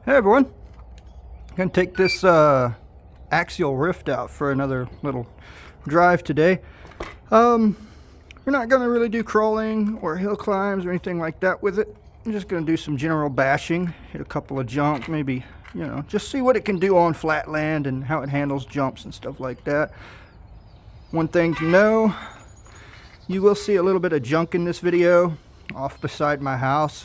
Hey everyone, I'm going to take this Axial Ryft out for another little drive today. We're not going to really do crawling or hill climbs or anything like that with it. I'm just going to do some general bashing, hit a couple of jumps, maybe, just see what it can do on flat land and how it handles jumps and stuff like that. One thing to know, you will see a little bit of junk in this video off beside my house.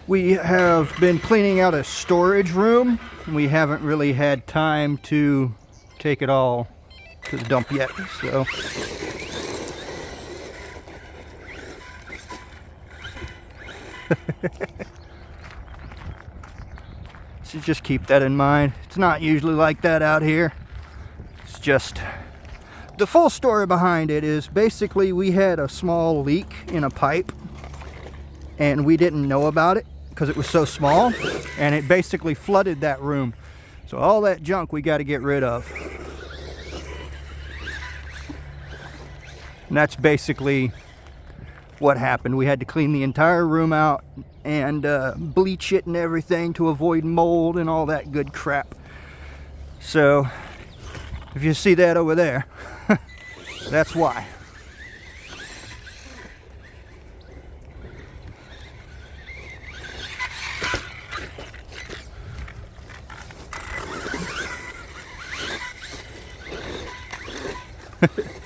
We have been cleaning out a storage room, and we haven't really had time to take it all to the dump yet, so so just keep that in mind. It's not usually like that out here. It's just the full story behind it is basically we had a small leak in a pipe and we didn't know about it because it was so small, and it basically flooded that room. So all that junk we got to get rid of. And that's basically what happened. We had to clean the entire room out and bleach it and everything to avoid mold and all that good crap. So if you see that over there, that's why.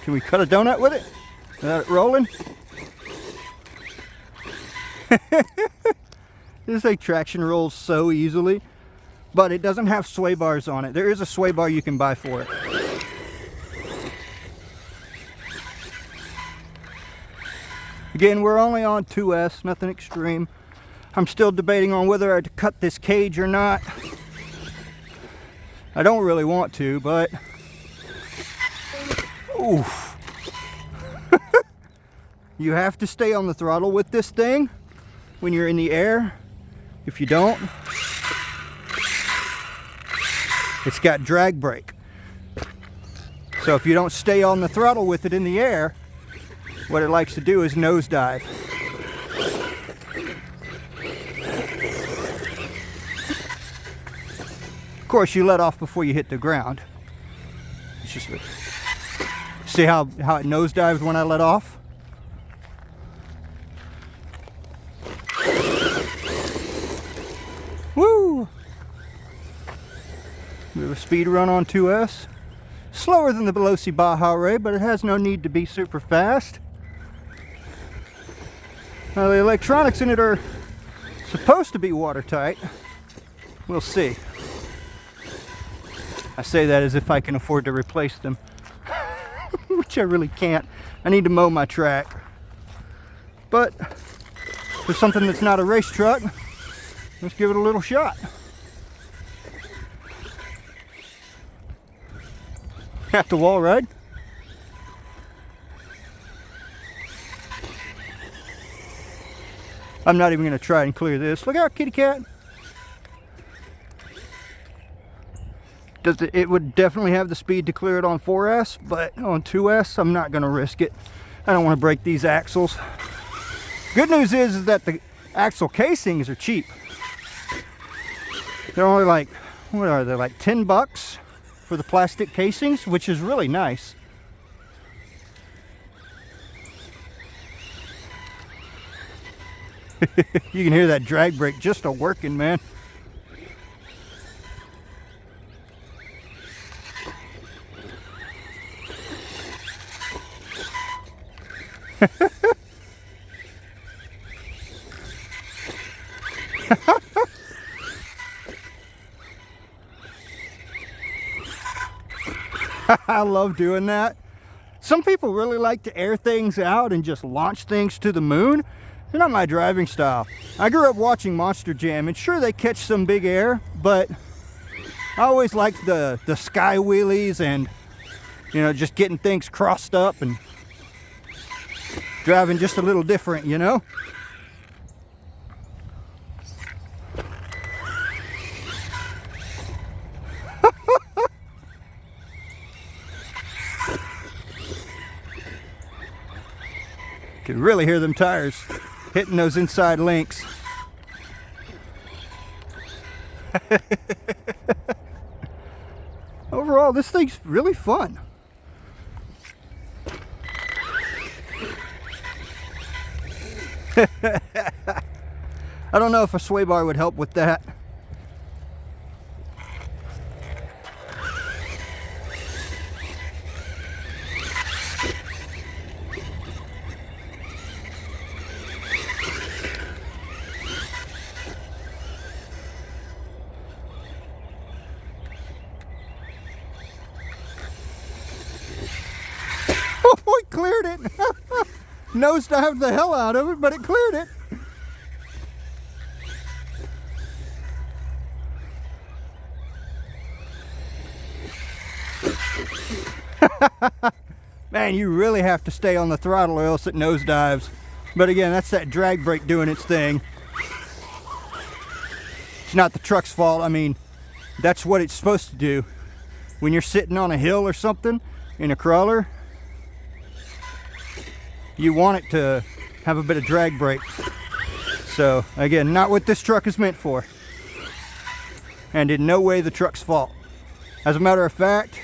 Can we cut a donut with it? Without it rolling? This thing traction rolls so easily, but it doesn't have sway bars on it. There is a sway bar you can buy for it. Again, we're only on 2S, nothing extreme. I'm still debating on whether to cut this cage or not. I don't really want to, but oof. You have to stay on the throttle with this thing when you're in the air. If you don't, it's got drag brake. So if you don't stay on the throttle with it in the air, what it likes to do is nosedive. Of course, you let off before you hit the ground. It's just see how it nosedives when I let off? Woo! We have a speed run on 2S. Slower than the Veloci Baja Ray, but it has no need to be super fast. Now the electronics in it are supposed to be watertight. We'll see. I say that as if I can afford to replace them. Which I really can't. I need to mow my track. But for something that's not a race truck, let's give it a little shot. At the wall ride. I'm not even going to try and clear this. Look out, kitty cat. It would definitely have the speed to clear it on 4S, but on 2S, I'm not going to risk it. I don't want to break these axles. Good news is that the axle casings are cheap. They're only like, what are they, like 10 bucks for the plastic casings, which is really nice. You can hear that drag brake just a working, man. I love doing that. Some people really like to air things out and just launch things to the moon. They're not my driving style. I grew up watching Monster Jam, and sure, they catch some big air, but I always liked the sky wheelies and, just getting things crossed up and driving just a little different, Can really hear them tires. hitting those inside links. Overall, this thing's really fun. I don't know if a sway bar would help with that. Oh, it cleared it. Nosedived the hell out of it, but it cleared it. Man, you really have to stay on the throttle or else it nosedives. But again, that's that drag brake doing its thing. It's not the truck's fault. I mean, that's what it's supposed to do. When you're sitting on a hill or something in a crawler, you want it to have a bit of drag brake. So again, not what this truck is meant for. And in no way the truck's fault. As a matter of fact,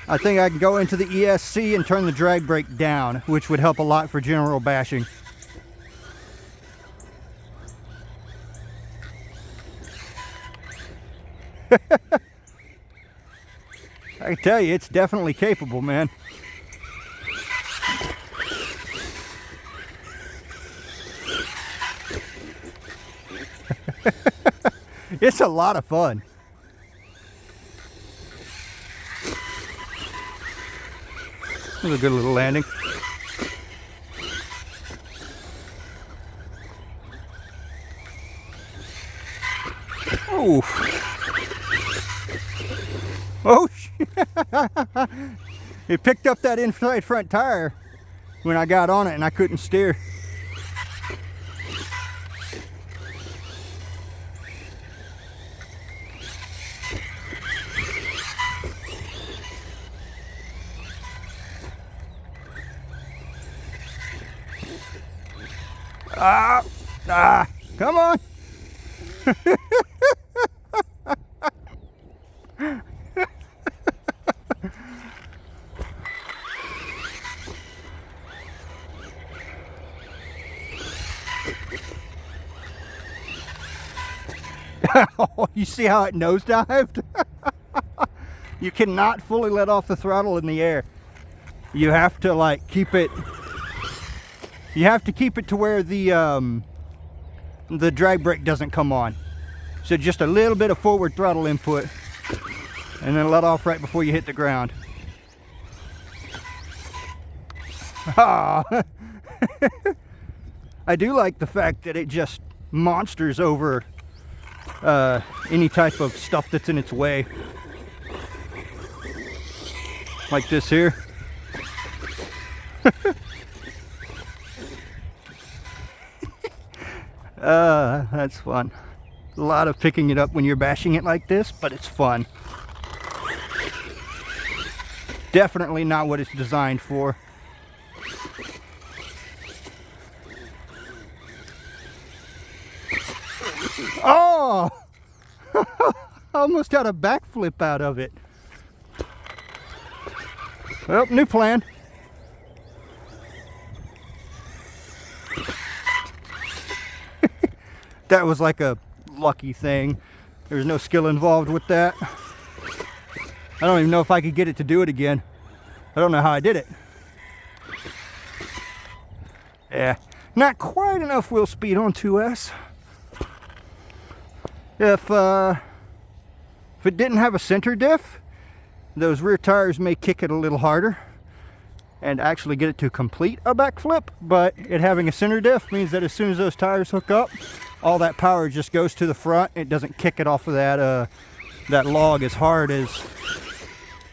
I think I can go into the ESC and turn the drag brake down, which would help a lot for general bashing. I can tell you, it's definitely capable, man. It's a lot of fun. That was a good little landing. Oh. Oh, it picked up that inside front tire when I got on it and I couldn't steer. Come on. Oh, you see how it nosedived? You cannot fully let off the throttle in the air. You have to like keep it. You have to keep it to where the drag brake doesn't come on. So just a little bit of forward throttle input, and then let off right before you hit the ground. Ah. I do like the fact that it just monsters over any type of stuff that's in its way. Like this here. That's fun. A lot of picking it up when you're bashing it like this, but it's fun. Definitely not what it's designed for. Oh! Almost got a backflip out of it. Well, new plan. That was like a lucky thing. There's no skill involved with that. I don't even know if I could get it to do it again. I don't know how I did it. Yeah, not quite enough wheel speed on 2S. If it didn't have a center diff, those rear tires may kick it a little harder and actually get it to complete a backflip, but it having a center diff means that as soon as those tires hook up, all that power just goes to the front. It doesn't kick it off of that log as hard as,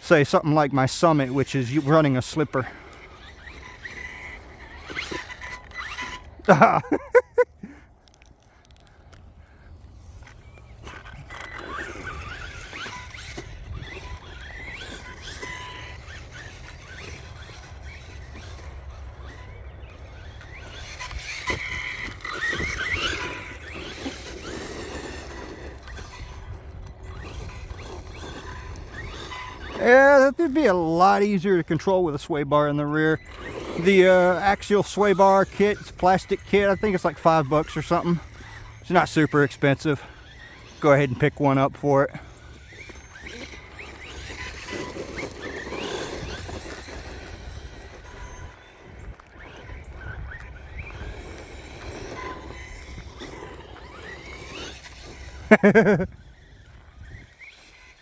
say, something like my Summit, which is running a slipper. Yeah, that'd be a lot easier to control with a sway bar in the rear. The Axial sway bar kit, it's a plastic kit. I think it's like $5 or something. It's not super expensive. Go ahead and pick one up for it.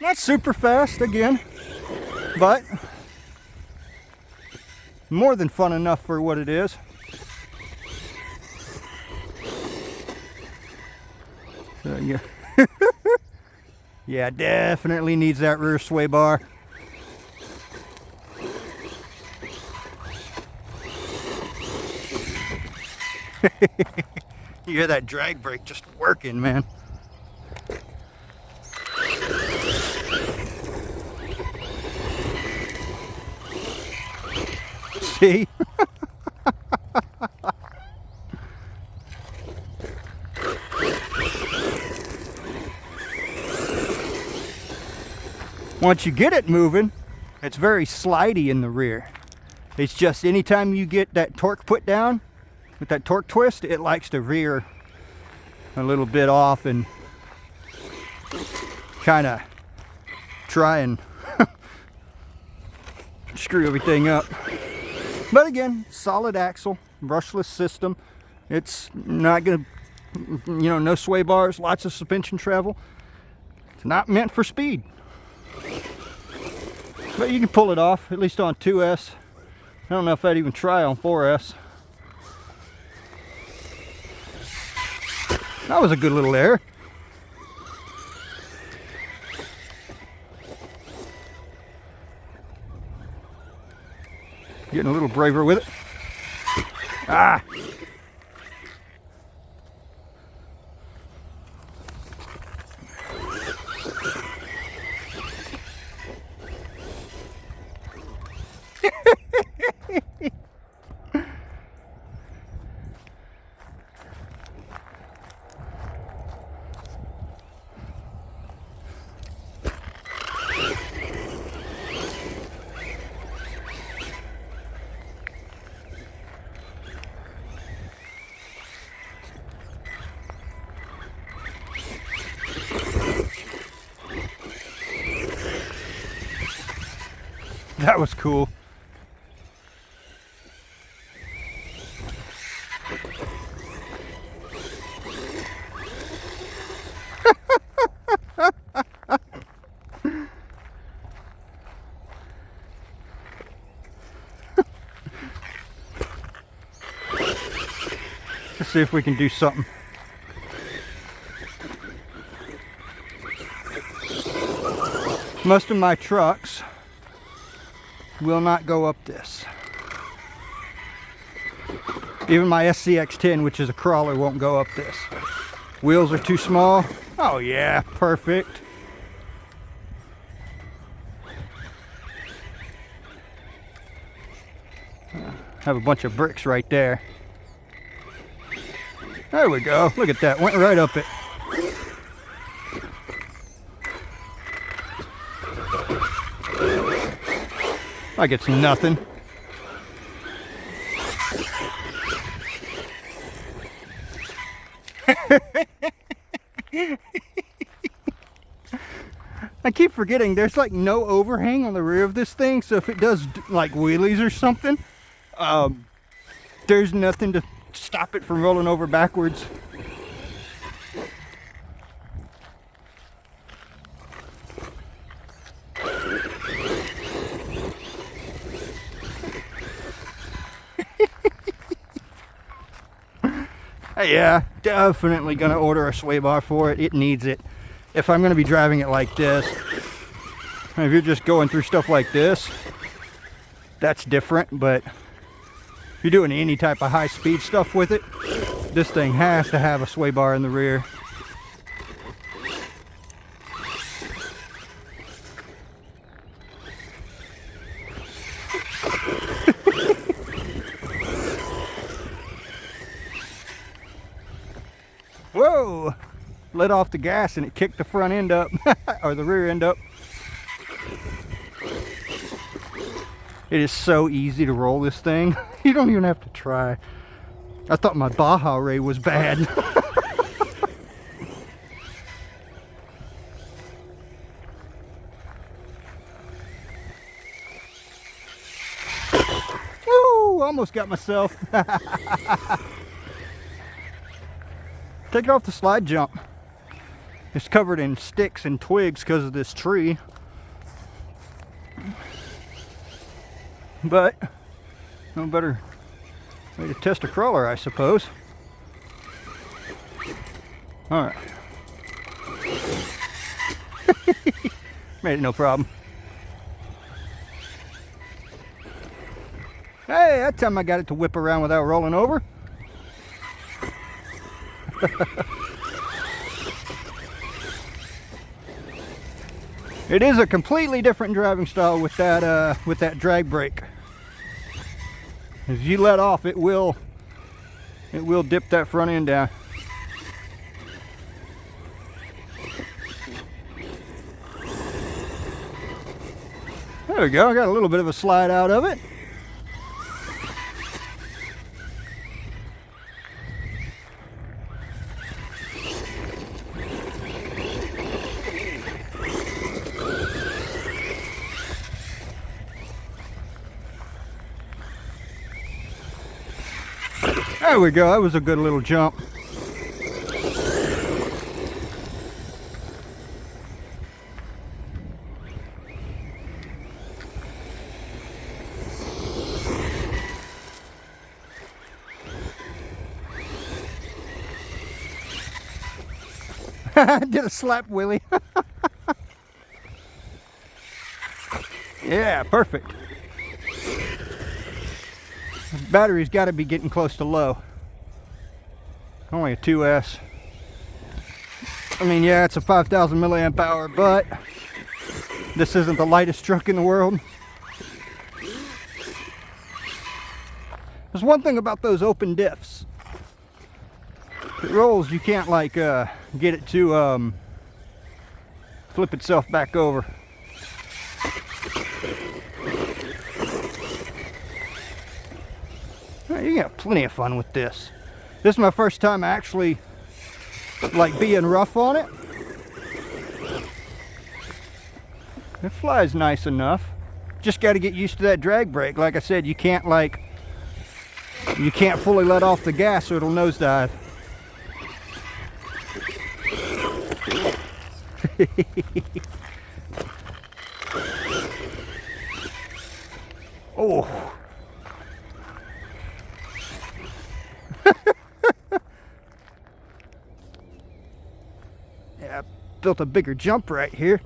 Not super fast again, but more than fun enough for what it is. So, yeah. Yeah, definitely needs that rear sway bar. You hear that drag brake just working, man. See? Once you get it moving, it's very slidey in the rear. It's just anytime you get that torque put down with that torque twist, it likes to rear a little bit off and kind of try and screw everything up. But again, solid axle, brushless system. It's not gonna, you know, no sway bars, lots of suspension travel. It's not meant for speed. But you can pull it off, at least on 2S. I don't know if I'd even try on 4S. That was a good little air. Getting a little braver with it. Ah! That was cool. Let's see if we can do something. Most of my trucks will not go up this. Even my SCX-10, which is a crawler, won't go up this. Wheels are too small. Oh yeah, perfect. Have a bunch of bricks right there. There we go. Look at that. Went right up it. Like it's nothing. I keep forgetting there's like no overhang on the rear of this thing, so if it does like wheelies or something, there's nothing to stop it from rolling over backwards. Yeah, definitely gonna order a sway bar for it. It needs it. If I'm gonna be driving it like this, if you're just going through stuff like this, that's different. But if you're doing any type of high speed stuff with it, this thing has to have a sway bar in the rear. Whoa! Let off the gas and it kicked the front end up, or the rear end up. It is so easy to roll this thing. You don't even have to try. I thought my Baja Ray was bad. Woo! Almost got myself. Take it off the slide jump. It's covered in sticks and twigs because of this tree. But no better way to test a crawler, I suppose. All right. Made it no problem. Hey, that time I got it to whip around without rolling over. It is a completely different driving style with that drag brake. As you let off, it will dip that front end down. There we go. I got a little bit of a slide out of it. There we go, that was a good little jump. Did a slap wheelie. Yeah, perfect. The battery's got to be getting close to low. Only a 2S. I mean, yeah, it's a 5,000 milliamp hour, but this isn't the lightest truck in the world. There's one thing about those open diffs. If it rolls, you can't like get it to flip itself back over. You can have plenty of fun with this. This is my first time actually like being rough on it. It flies nice enough. Just got to get used to that drag brake. Like I said, you can't fully let off the gas or it'll nosedive. Oh. Yeah, I built a bigger jump right here.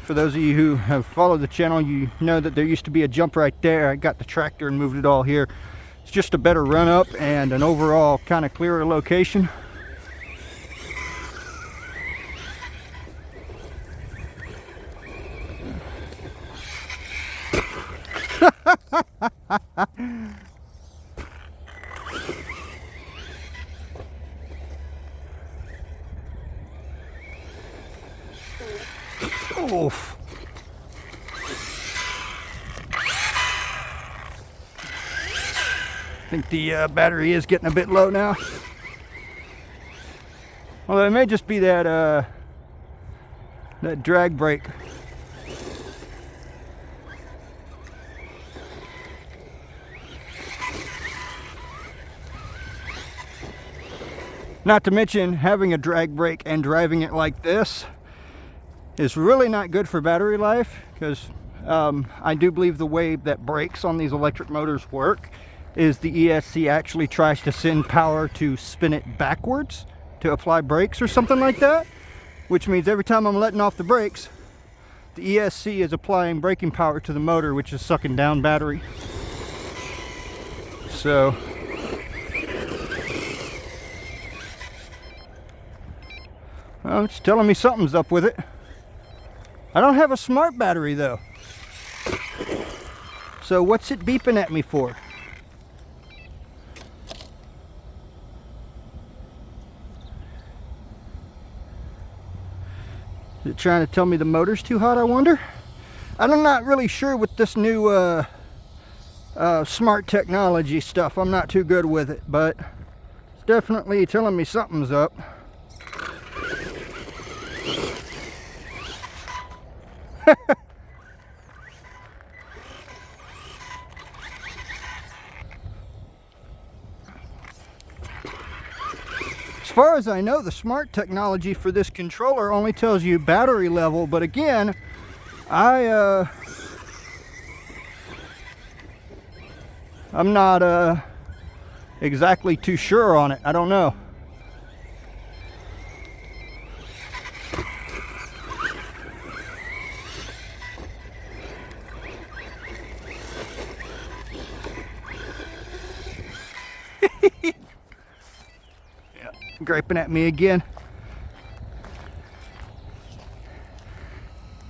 For those of you who have followed the channel, you know that there used to be a jump right there. I got the tractor and moved it all here. It's just a better run up and an overall kind of clearer location. Oof. I think the battery is getting a bit low now. Although it may just be that that drag brake. Not to mention having a drag brake and driving it like this is really not good for battery life, because I do believe the way that brakes on these electric motors work is the ESC actually tries to send power to spin it backwards to apply brakes or something like that, which means every time I'm letting off the brakes, the ESC is applying braking power to the motor, which is sucking down battery. So well, it's telling me something's up with it. I don't have a smart battery though. So what's it beeping at me for? Is it trying to tell me the motor's too hot, I wonder? I'm not really sure with this new smart technology stuff. I'm not too good with it, but it's definitely telling me something's up. As far as I know, the smart technology for this controller only tells you battery level, but again, I'm not exactly too sure on it. I don't know. Yeah, griping at me again.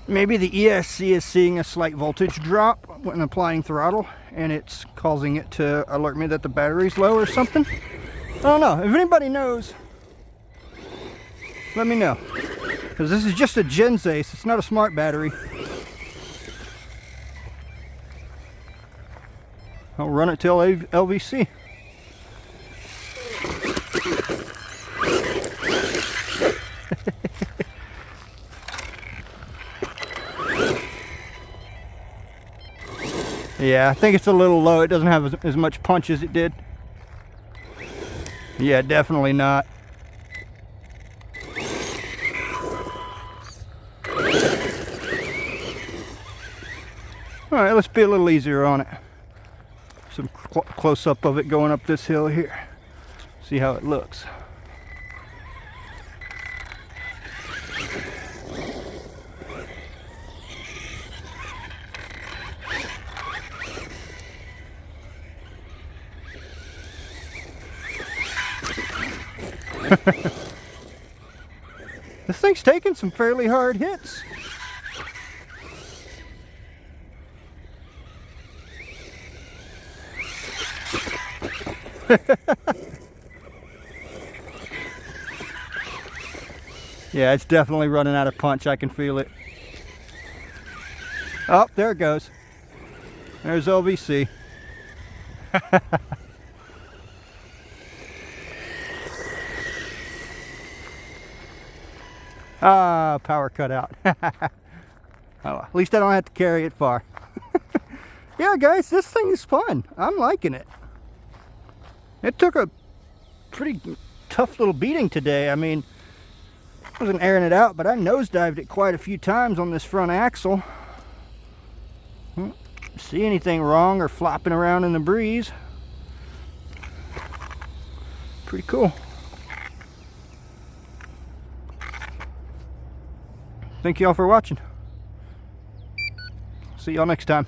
Maybe the ESC is seeing a slight voltage drop when applying throttle, and it's causing it to alert me that the battery's low or something. I don't know. If anybody knows, let me know. Because this is just a Genzace, it's not a smart battery. I'll run it till LVC. Yeah, I think it's a little low. It doesn't have as much punch as it did. Yeah, definitely not. All right, let's be a little easier on it. Some close-up of it going up this hill here. See how it looks. This thing's taking some fairly hard hits. Yeah, it's definitely running out of punch. I can feel it. Oh, there it goes. There's LVC. Ah, power cut out. Oh, at least I don't have to carry it far. Yeah, guys, this thing is fun. I'm liking it. It took a pretty tough little beating today. I mean, I wasn't airing it out, but I nosedived it quite a few times on this front axle. See anything wrong or flopping around in the breeze. Pretty cool. Thank you all for watching. See y'all next time.